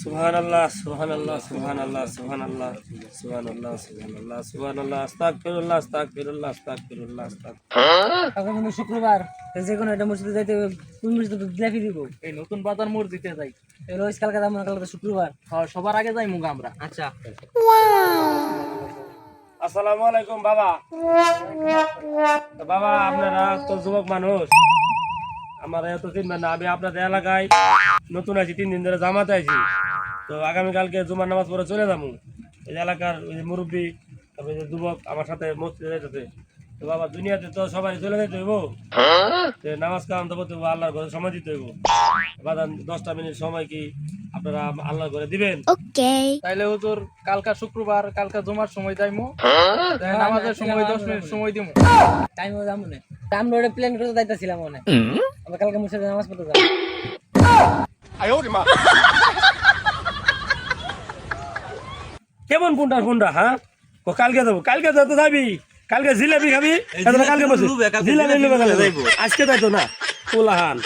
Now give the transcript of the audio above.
সুবহানাল্লাহ সুবহানাল্লাহ সুবহানাল্লাহ সুবহানাল্লাহ সুবহানাল্লাহ সুবহানাল্লাহ সুবহানাল্লাহ আস্তাগফিরুল্লাহ আস্তাগফিরুল্লাহ আস্তাগফিরুল্লাহ আগামী শুক্রবার যে কোনো একটা মসজিদে যাইতে হবে। কোন মসজিদে দিলাফি দিব? এই নতুন বাজার মসজিদে যাই। এই রোজ কালকে যাবো না, কালকে তো শুক্রবার। হ্যাঁ, সবার আগে যাই মুগা আমরা। আচ্ছা আসসালামু আলাইকুম বাবা। তো বাবা আপনারা তো যুবক মানুষ, আমার এত চিনবেন না। আমি আপনাদের এলাকায় নতুন আছি, 3 দিন ধরে জামাতে আছি। তো আগামীকালকে জুমার নামাজ পড়ে চলে যাবো। এই যে এলাকার ওই যে মুরব্বী, তারপরে যে যুবক আমার সাথে মসজিদে যাইতেছে। তো বাবা দুনিয়াতে তো সবাই চলে যেতে হইব, নামাজ কালাম তো করতে হইব, আল্লাহর ঘরে সময় দিতে হইব। বাদান 10টা মিনিট সময় কি আপনারা আল্লাহর ঘরে দিবেন? তাইলে হুজুর কালকা শুক্রবার, কালকা জুমার সময় যাইমু। নামাজের সময় 10 মিনিট সময় দিমু। টাইমও যাবো না। আমরা ওটা প্ল্যান করে যাইতেছিলাম মনে। আমরা কালকে মসজিদে নামাজ পড়তে যাবো। কেমন কোনটা হ্যাঁ? ও কালকে যাবো, কালকে তো যাবি, কালকে জিলাপি খাবি, কালকে বসে জিলাপি আজকে তাই তো না কোলাহান।